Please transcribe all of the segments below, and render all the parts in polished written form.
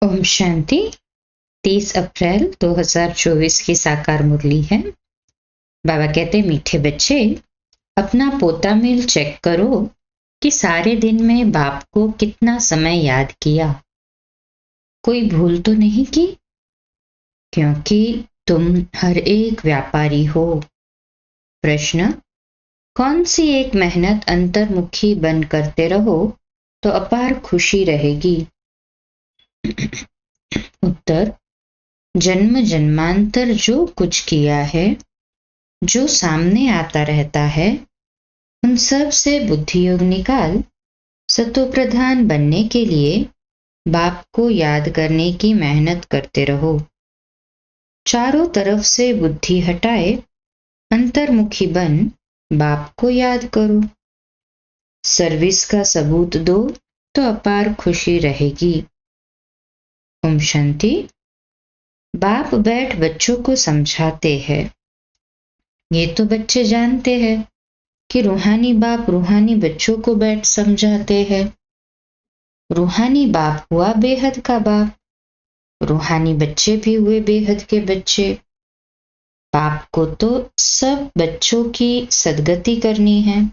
ओम शांति। 30 अप्रैल 2024 की साकार मुरली है। बाबा कहते, मीठे बच्चे, अपना पोता मेल चेक करो कि सारे दिन में बाप को कितना समय याद किया। कोई भूल तो नहीं की? क्योंकि तुम हर एक व्यापारी हो। प्रश्न, कौन सी एक मेहनत अंतर्मुखी बन करते रहो तो अपार खुशी रहेगी? उत्तर, जन्म जन्मांतर जो कुछ किया है, जो सामने आता रहता है, उन सब से बुद्धि योग निकाल सतो प्रधान बनने के लिए बाप को याद करने की मेहनत करते रहो। चारों तरफ से बुद्धि हटाए अंतर्मुखी बन बाप को याद करो। सर्विस का सबूत दो तो अपार खुशी रहेगी। ओम शांति। बाप बैठ बच्चों को समझाते हैं। ये तो बच्चे जानते हैं कि रूहानी बाप रूहानी बच्चों को बैठ समझाते हैं। रूहानी बाप हुआ बेहद का बाप, रूहानी बच्चे भी हुए बेहद के बच्चे। बाप को तो सब बच्चों की सदगति करनी है।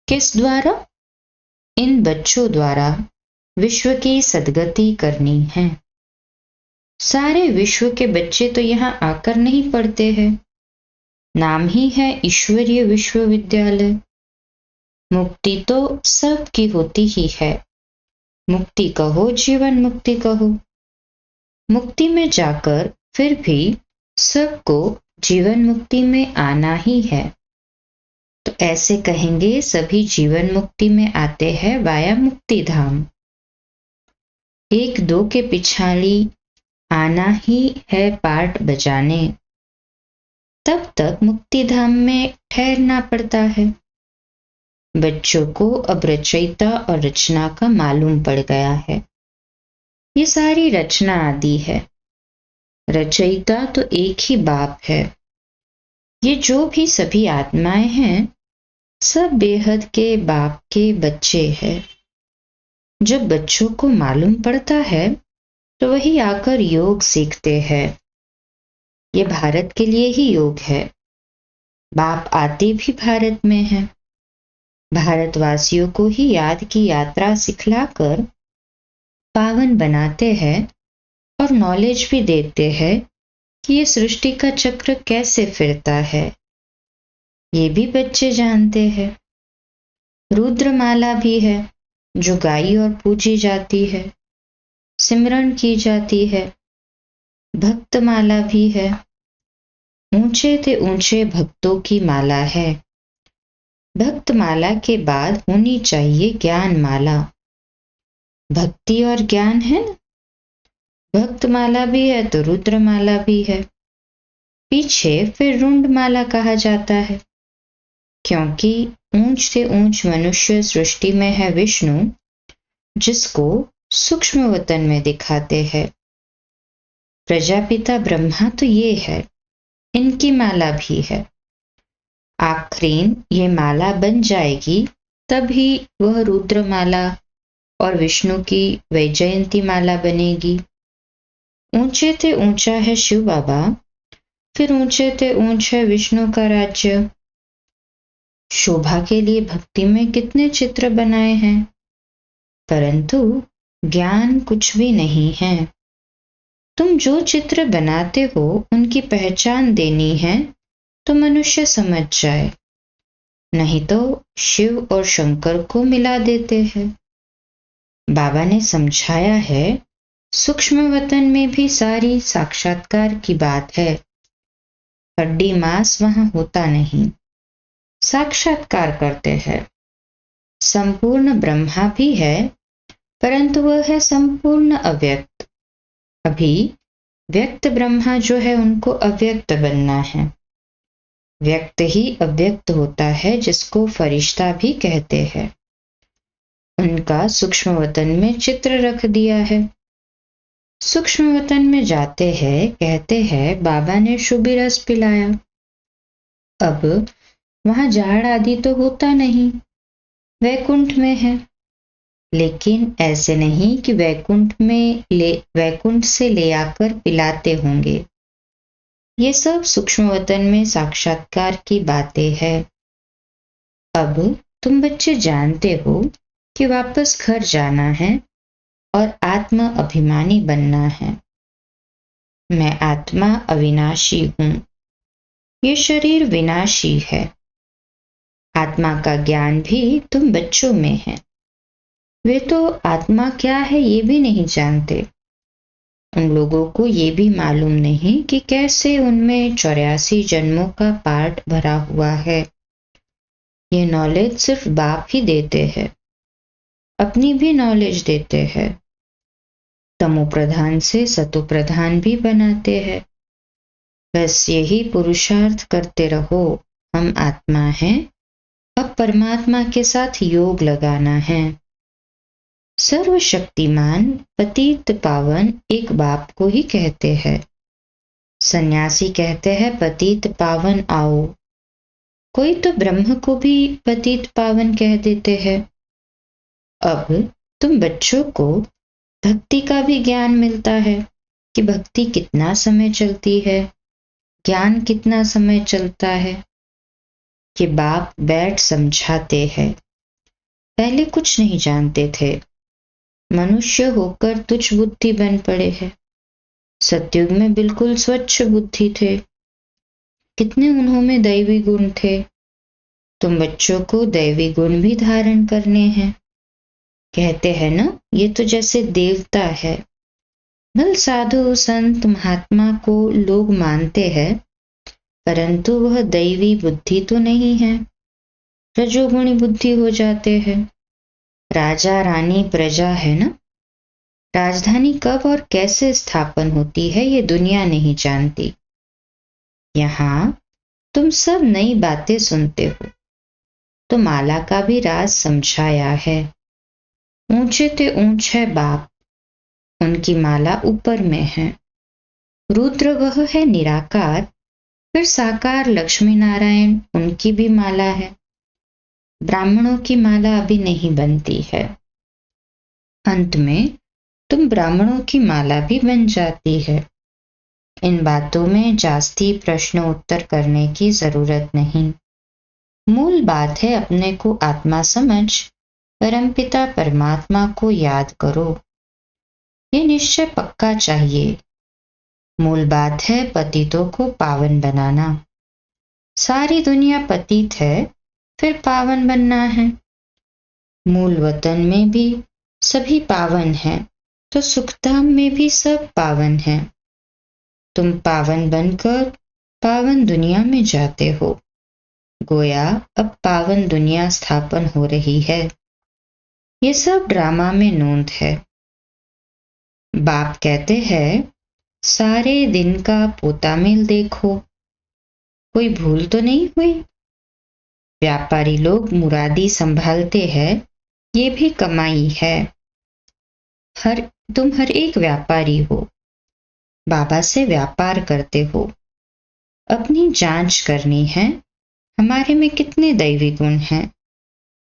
किस द्वारा? इन बच्चों द्वारा विश्व की सदगति करनी है। सारे विश्व के बच्चे तो यहाँ आकर नहीं पढ़ते हैं। नाम ही है ईश्वरीय विश्वविद्यालय। मुक्ति तो सबकी होती ही है। मुक्ति कहो, जीवन मुक्ति कहो। मुक्ति में जाकर फिर भी सबको जीवन मुक्ति में आना ही है। तो ऐसे कहेंगे, सभी जीवन मुक्ति में आते हैं वाया मुक्ति धाम। एक दो के पिछाड़ी आना ही है पार्ट बजाने। तब तक मुक्ति धाम में ठहरना पड़ता है। बच्चों को अब रचयिता और रचना का मालूम पड़ गया है। ये सारी रचना आदि है। रचयिता तो एक ही बाप है। ये जो भी सभी आत्माएं हैं, सब बेहद के बाप के बच्चे हैं। जब बच्चों को मालूम पड़ता है तो वही आकर योग सीखते हैं। ये भारत के लिए ही योग है। बाप आते भी भारत में है। भारतवासियों को ही याद की यात्रा सिखलाकर पावन बनाते हैं और नॉलेज भी देते हैं कि ये सृष्टि का चक्र कैसे फिरता है। ये भी बच्चे जानते हैं। रुद्रमाला भी है जो गाई और पूजी जाती है, सिमरन की जाती है। भक्तमाला भी है। ऊंचे से ऊंचे भक्तों की माला है। भक्तमाला के बाद होनी चाहिए ज्ञान माला। भक्ति और ज्ञान है ना। भक्तमाला भी है तो रुद्रमाला भी है। पीछे फिर रुंडमाला कहा जाता है, क्योंकि ऊंच से ऊंच मनुष्य सृष्टि में है विष्णु, जिसको सूक्ष्म वतन में दिखाते हैं। प्रजापिता ब्रह्मा तो ये है, इनकी माला भी है। आखिरीन ये माला बन जाएगी तभी वह रुद्रमाला और विष्णु की वैजयंती माला बनेगी। ऊंचे से ऊंचा है शिव बाबा, फिर ऊंचे से ऊंच है विष्णु का राज्य। शोभा के लिए भक्ति में कितने चित्र बनाए हैं, परंतु ज्ञान कुछ भी नहीं है। तुम जो चित्र बनाते हो उनकी पहचान देनी है तो मनुष्य समझ जाए, नहीं तो शिव और शंकर को मिला देते हैं। बाबा ने समझाया है, सूक्ष्म वतन में भी सारी साक्षात्कार की बात है। हड्डी मांस वहां होता नहीं, साक्षात्कार करते हैं। संपूर्ण ब्रह्मा भी है, परंतु वह है संपूर्ण अव्यक्त। अभी व्यक्त ब्रह्मा जो है उनको अव्यक्त बनना है। व्यक्त ही अव्यक्त होता है, जिसको फरिश्ता भी कहते हैं। उनका सूक्ष्म वतन में चित्र रख दिया है। सूक्ष्म वतन में जाते हैं, कहते हैं बाबा ने शुभी रस पिलाया। अब वहां झाड़ आदि तो होता नहीं, वैकुंठ में है। लेकिन ऐसे नहीं कि वैकुंठ से ले आकर पिलाते होंगे। ये सब सूक्ष्म वतन में साक्षात्कार की बातें हैं। अब तुम बच्चे जानते हो कि वापस घर जाना है और आत्म अभिमानी बनना है। मैं आत्मा अविनाशी हूँ, ये शरीर विनाशी है। आत्मा का ज्ञान भी तुम बच्चों में है। वे तो आत्मा क्या है ये भी नहीं जानते। उन लोगों को ये भी मालूम नहीं कि कैसे उनमें 84 जन्मों का पाठ भरा हुआ है। ये नॉलेज सिर्फ बाप ही देते हैं, अपनी भी नॉलेज देते हैं। तमो प्रधान से सतो प्रधान भी बनाते हैं। बस यही पुरुषार्थ करते रहो। हम आत्मा हैं, अब परमात्मा के साथ योग लगाना है। सर्वशक्तिमान पतित पावन एक बाप को ही कहते हैं। सन्यासी कहते हैं पतित पावन आओ। कोई तो ब्रह्म को भी पतित पावन कह देते हैं। अब तुम बच्चों को भक्ति का भी ज्ञान मिलता है कि भक्ति कितना समय चलती है, ज्ञान कितना समय चलता है, कि बाप बैठ समझाते हैं। पहले कुछ नहीं जानते थे, मनुष्य होकर तुच्छ बुद्धि बन पड़े हैं। सतयुग में बिल्कुल स्वच्छ बुद्धि थे। कितने उन्होंने दैवी गुण थे। तुम बच्चों को दैवी गुण भी धारण करने हैं। कहते हैं ना, ये तो जैसे देवता है। भल साधु संत महात्मा को लोग मानते हैं, परंतु वह दैवी बुद्धि तो नहीं है, रजोगुणी बुद्धि हो जाते हैं। राजा रानी प्रजा है ना। राजधानी कब और कैसे स्थापन होती है ये दुनिया नहीं जानती। यहाँ तुम सब नई बातें सुनते हो, तो माला का भी राज समझाया है। ऊंचे ते ऊंच है बाप, उनकी माला ऊपर में है। रुद्र वह है निराकार, फिर साकार लक्ष्मी नारायण, उनकी भी माला है। ब्राह्मणों की माला अभी नहीं बनती है। अंत में तुम ब्राह्मणों की माला भी बन जाती है। इन बातों में जास्ती प्रश्न उत्तर करने की जरूरत नहीं। मूल बात है अपने को आत्मा समझ परमपिता परमात्मा को याद करो। ये निश्चय पक्का चाहिए। मूल बात है पतितों को पावन बनाना। सारी दुनिया पतित है, फिर पावन बनना है। मूल वतन में भी सभी पावन हैं, तो सुखधाम में भी सब पावन हैं। तुम पावन बनकर पावन दुनिया में जाते हो। गोया अब पावन दुनिया स्थापन हो रही है। ये सब ड्रामा में नोंद है। बाप कहते हैं सारे दिन का पोता मेल देखो, कोई भूल तो नहीं हुई। व्यापारी लोग मुरादी संभालते हैं, ये भी कमाई है। तुम हर एक व्यापारी हो, बाबा से व्यापार करते हो। अपनी जांच करनी है, हमारे में कितने दैवी गुण हैं,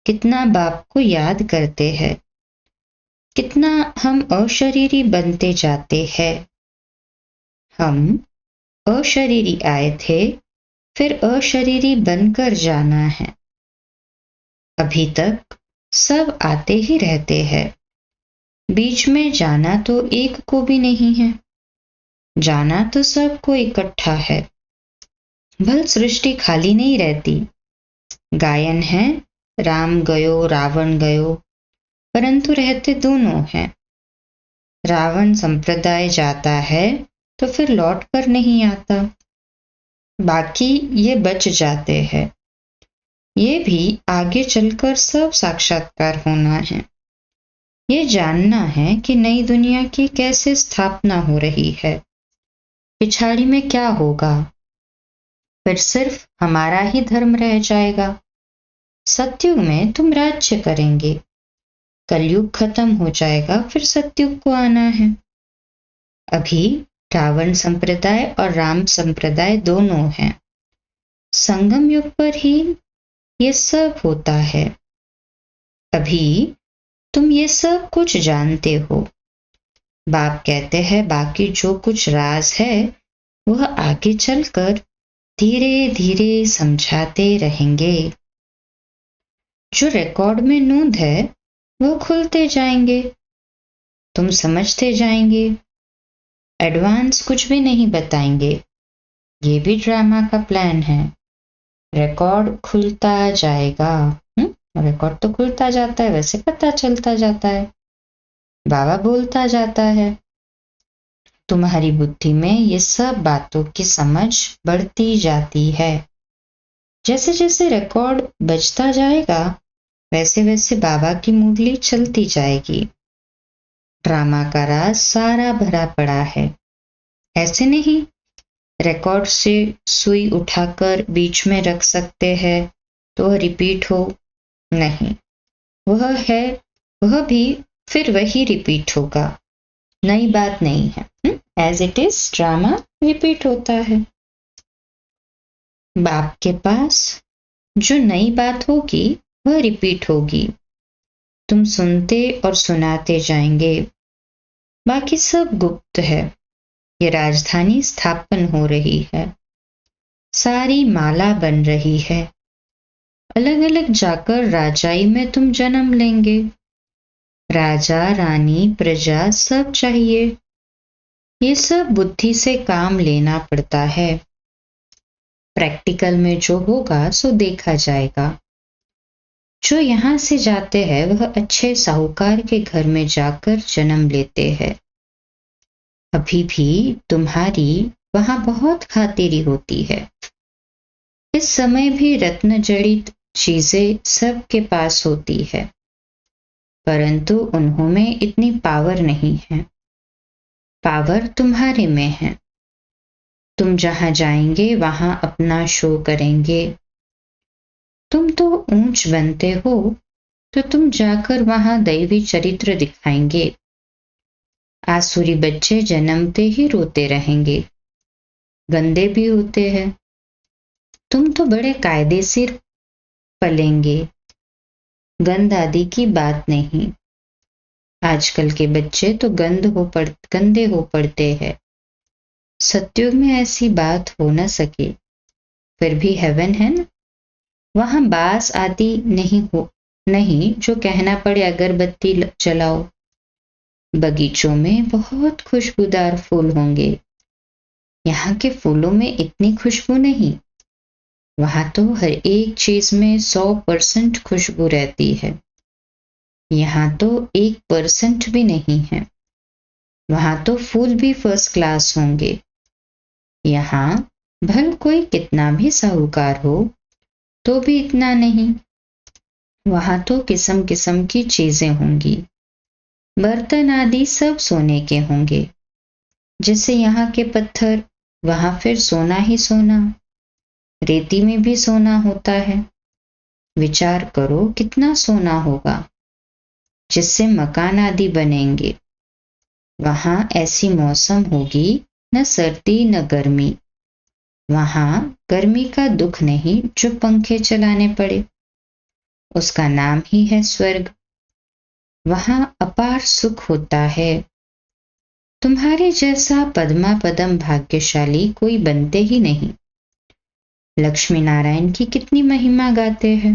कितना बाप को याद करते हैं, कितना हम अशरीरी बनते जाते हैं। हम अशरीरी आए थे, फिर अशरीरी बनकर जाना है। अभी तक सब आते ही रहते हैं, बीच में जाना तो एक को भी नहीं है। जाना तो सबको इकट्ठा है। भल सृष्टि खाली नहीं रहती। गायन है राम गयो रावण गयो, परंतु रहते दोनों हैं। रावण संप्रदाय जाता है तो फिर लौट कर नहीं आता, बाकी ये बच जाते हैं। ये भी आगे चलकर सब साक्षात्कार होना है। ये जानना है कि नई दुनिया की कैसे स्थापना हो रही है, पिछाड़ी में क्या होगा। फिर सिर्फ हमारा ही धर्म रह जाएगा। सतयुग में तुम राज्य करेंगे, कलयुग खत्म हो जाएगा, फिर सतयुग को आना है। अभी रावण संप्रदाय और राम संप्रदाय दोनों हैं। संगम युग पर ही ये सब होता है। अभी तुम ये सब कुछ जानते हो। बाप कहते हैं बाकी जो कुछ राज है वह आगे चलकर धीरे धीरे समझाते रहेंगे। जो रिकॉर्ड में नोंद है वह खुलते जाएंगे, तुम समझते जाएंगे। एडवांस कुछ भी नहीं बताएंगे, ये भी ड्रामा का प्लान है। रिकॉर्ड खुलता जाएगा। रिकॉर्ड तो खुलता जाता है, वैसे पता चलता जाता है, बाबा बोलता जाता है। तुम्हारी बुद्धि में ये सब बातों की समझ बढ़ती जाती है। जैसे जैसे रिकॉर्ड बजता जाएगा वैसे वैसे बाबा की मुरली चलती जाएगी। ड्रामा का राज सारा भरा पड़ा है। ऐसे नहीं रिकॉर्ड से सुई उठाकर बीच में रख सकते हैं तो रिपीट हो, नहीं, वह है वह भी फिर वही रिपीट होगा, नई बात नहीं है। As it is drama repeat होता है। बाप के पास जो नई बात होगी वह रिपीट होगी। तुम सुनते और सुनाते जाएंगे, बाकी सब गुप्त है। ये राजधानी स्थापन हो रही है, सारी माला बन रही है। अलग अलग जाकर राजाई में तुम जन्म लेंगे। राजा रानी प्रजा सब चाहिए। ये सब बुद्धि से काम लेना पड़ता है। प्रैक्टिकल में जो होगा सो देखा जाएगा। जो यहाँ से जाते हैं वह अच्छे साहूकार के घर में जाकर जन्म लेते हैं। अभी भी तुम्हारी वहां बहुत खातिरी होती है। इस समय भी रत्न जड़ित चीजें सबके पास होती है, परंतु उन्होंने इतनी पावर नहीं है। पावर तुम्हारे में है। तुम जहां जाएंगे वहां अपना शो करेंगे। तुम तो ऊंच बनते हो तो तुम जाकर वहां दैवी चरित्र दिखाएंगे। आसुरी बच्चे जन्मते ही रोते रहेंगे, गंदे भी होते हैं। तुम तो बड़े कायदे से पलेंगे, गंद आदि की बात नहीं। आजकल के बच्चे तो गंदे हो पड़ते हैं। सत्युग में ऐसी बात हो न सके, फिर भी हेवन है ना, वहां बास आदि नहीं जो कहना पड़े अगरबत्ती जलाओ। बगीचों में बहुत खुशबूदार फूल होंगे। यहाँ के फूलों में इतनी खुशबू नहीं। वहां तो हर एक चीज में 100% खुशबू रहती है। यहाँ तो 1% भी नहीं है। वहां तो फूल भी फर्स्ट क्लास होंगे। यहाँ भल कोई कितना भी साहूकार हो तो भी इतना नहीं। वहां तो किस्म किस्म की चीजें होंगी। बर्तन आदि सब सोने के होंगे। जैसे यहाँ के पत्थर, वहां फिर सोना ही सोना। रेती में भी सोना होता है। विचार करो कितना सोना होगा जिससे मकान आदि बनेंगे। वहां ऐसी मौसम होगी, न सर्दी न गर्मी। वहां गर्मी का दुख नहीं जो पंखे चलाने पड़े। उसका नाम ही है स्वर्ग। वहां अपार सुख होता है। तुम्हारे जैसा पद्मा पदम भाग्यशाली कोई बनते ही नहीं। लक्ष्मी नारायण की कितनी महिमा गाते हैं।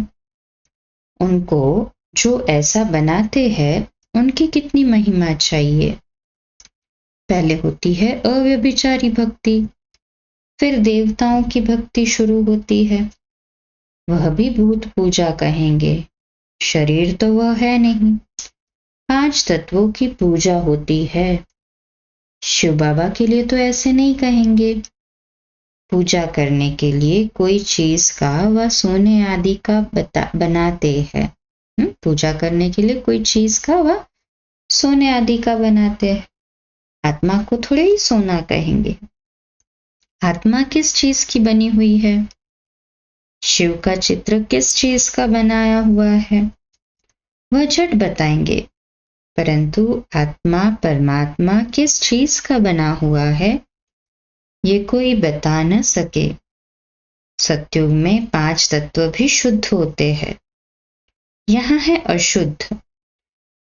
उनको जो ऐसा बनाते हैं उनकी कितनी महिमा चाहिए। पहले होती है अव्यभिचारी भक्ति, फिर देवताओं की भक्ति शुरू होती है। वह भी भूत पूजा कहेंगे। शरीर तो वह है नहीं। 5 तत्वों की पूजा होती है। शिव बाबा के लिए तो ऐसे नहीं कहेंगे। पूजा करने के लिए कोई चीज का व सोने आदि का बनाते हैं। पूजा करने के लिए कोई चीज का व सोने आदि का बनाते हैं। आत्मा को थोड़े ही सोना कहेंगे। आत्मा किस चीज की बनी हुई है? शिव का चित्र किस चीज का बनाया हुआ है वह झट बताएंगे, परंतु आत्मा परमात्मा किस चीज का बना हुआ है ये कोई बता न सके। सत्युग में 5 तत्व भी शुद्ध होते हैं। यहाँ है अशुद्ध।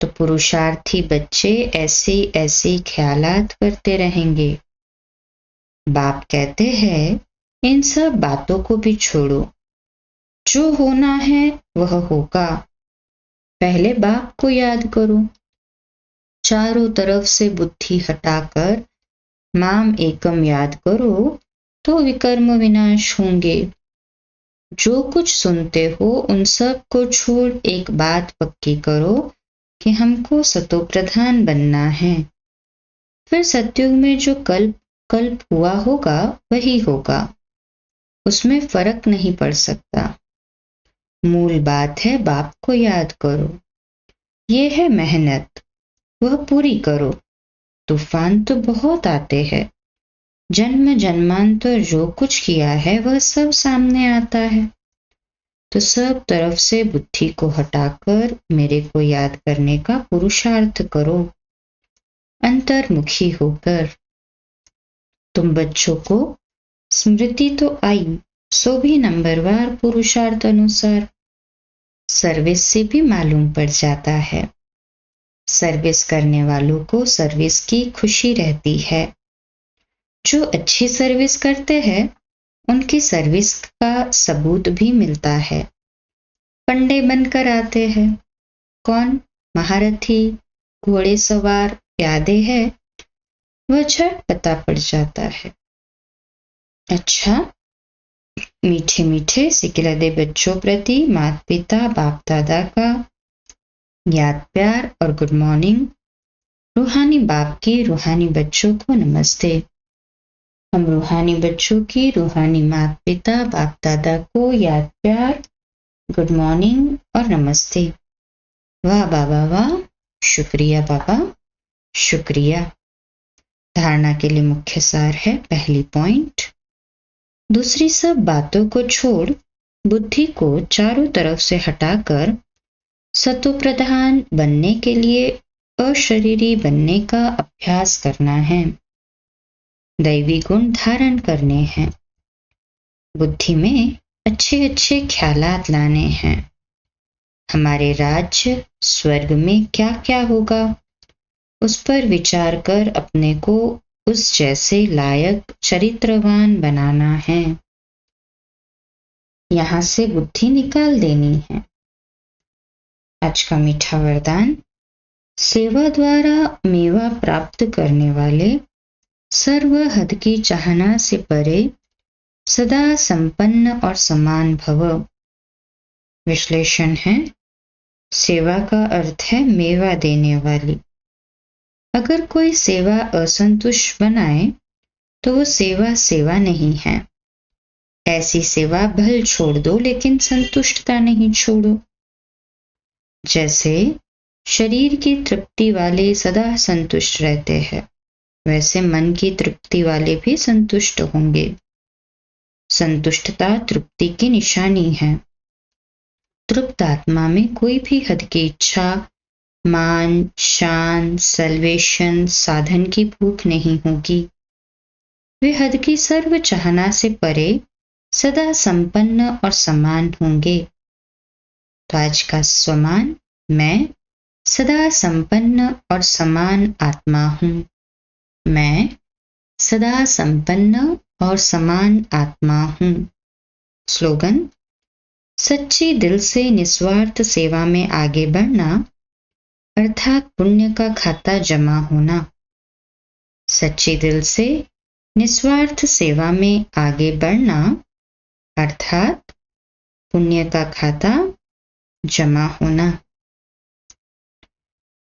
तो पुरुषार्थी बच्चे ऐसे ऐसे ख्यालात करते रहेंगे। बाप कहते हैं इन सब बातों को भी छोड़ो, जो होना है वह होगा। पहले बाप को याद करो। चारों तरफ से बुद्धि हटाकर माम एकम याद करो तो विकर्म विनाश होंगे। जो कुछ सुनते हो उन सब को छोड़ एक बात पक्की करो कि हमको सतो प्रधान बनना है। फिर सतयुग में जो कल्प कल्प हुआ होगा वही होगा, उसमें फर्क नहीं पड़ सकता। मूल बात है बाप को याद करो। ये है मेहनत, वह पूरी करो। तूफान तो बहुत आते हैं, जन्म जन्मांतर जो कुछ किया है वह सब सामने आता है। तो सब तरफ से बुद्धि को हटाकर मेरे को याद करने का पुरुषार्थ करो, अंतर्मुखी होकर। तुम बच्चों को स्मृति तो आई, सो भी नंबरवार पुरुषार्थ अनुसार सर्विस से भी मालूम पड़ जाता है। सर्विस करने वालों को सर्विस की खुशी रहती है। जो अच्छी सर्विस करते हैं उनकी सर्विस का सबूत भी मिलता है। पंडे बनकर आते हैं, कौन महारथी, घोड़े सवार, प्यादे है, वह झट पता पड़ जाता है। अच्छा, मीठे मीठे सिकिलदे बच्चों प्रति माता पिता बाप दादा का याद प्यार और गुड मॉर्निंग। रूहानी बाप की रूहानी बच्चों को नमस्ते। हम रूहानी बच्चों की रूहानी माता पिता बाप दादा को याद प्यार, गुड मॉर्निंग और नमस्ते। वाह बाबा वाह, शुक्रिया बाबा, शुक्रिया। धारणा के लिए मुख्य सार है, पहली पॉइंट, दूसरी सब बातों को छोड़ बुद्धि को चारों तरफ से हटाकर सतो प्रधान बनने के लिए अशरीरी बनने का अभ्यास करना है। दैवी गुण धारण करने हैं। बुद्धि में अच्छे अच्छे ख्यालात लाने हैं। हमारे राज्य स्वर्ग में क्या क्या होगा उस पर विचार कर अपने को उस जैसे लायक चरित्रवान बनाना है। यहां से बुद्धि निकाल देनी है। आज का मीठा वरदान, सेवा द्वारा मेवा प्राप्त करने वाले सर्व हद की चाहना से परे सदा संपन्न और समान भव। विश्लेषण है, सेवा का अर्थ है मेवा देने वाली। अगर कोई सेवा असंतुष्ट बनाए तो वो सेवा सेवा नहीं है। ऐसी सेवा भल छोड़ दो लेकिन संतुष्टता नहीं छोड़ो। जैसे शरीर की तृप्ति वाले सदा संतुष्ट रहते हैं, वैसे मन की तृप्ति वाले भी संतुष्ट होंगे। संतुष्टता तृप्ति की निशानी है। तृप्त आत्मा में कोई भी हद की इच्छा, मान, शान, सल्वेशन, साधन की भूख नहीं होगी। वे हद की सर्व चाहना से परे सदा संपन्न और समान होंगे। तो आज का स्वमान, मैं सदा संपन्न और समान आत्मा हूं। मैं सदा संपन्न और समान आत्मा हूं। स्लोगन, सच्ची दिल से निस्वार्थ सेवा में आगे बढ़ना अर्थात पुण्य का खाता जमा होना। सच्चे दिल से निस्वार्थ सेवा में आगे बढ़ना अर्थात पुण्य का खाता जमा होना।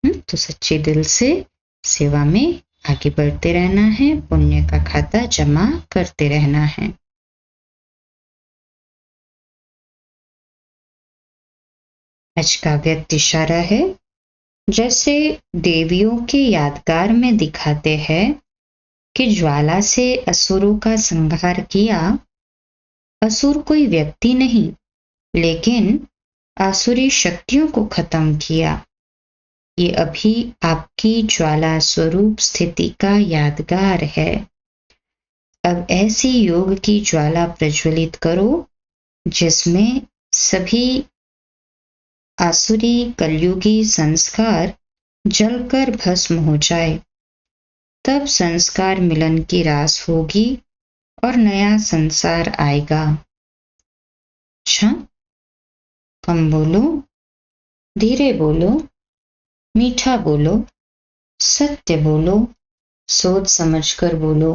तो सच्चे दिल से सेवा में आगे बढ़ते रहना है, पुण्य का खाता जमा करते रहना है। आज का व्यक्त इशारा है, जैसे देवियों के यादगार में दिखाते हैं कि ज्वाला से असुरों का संहार किया। असुर कोई व्यक्ति नहीं, लेकिन आसुरी शक्तियों को खत्म किया। ये अभी आपकी ज्वाला स्वरूप स्थिति का यादगार है। अब ऐसी योग की ज्वाला प्रज्वलित करो जिसमें सभी आसुरी कलयुगी संस्कार जलकर भस्म हो जाए, तब संस्कार मिलन की रास होगी और नया संसार आएगा। अच्छा, कम बोलो, धीरे बोलो, मीठा बोलो, सत्य बोलो, सोच समझकर बोलो।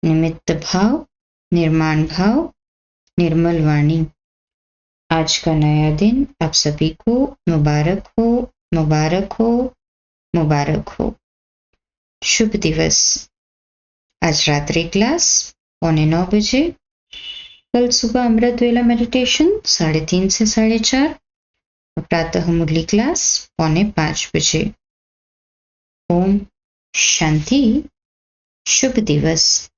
निमित्त भाव, निर्माण भाव, निर्मल वाणी। आज का नया दिन आप सभी को मुबारक हो, मुबारक हो, मुबारक हो। शुभ दिवस। आज रात्रि क्लास 8:45 बजे, कल सुबह अमृत वेला मेडिटेशन 3:30 से 4:30 और प्रातः मुरली क्लास 4:45 बजे। ओम शांति। शुभ दिवस।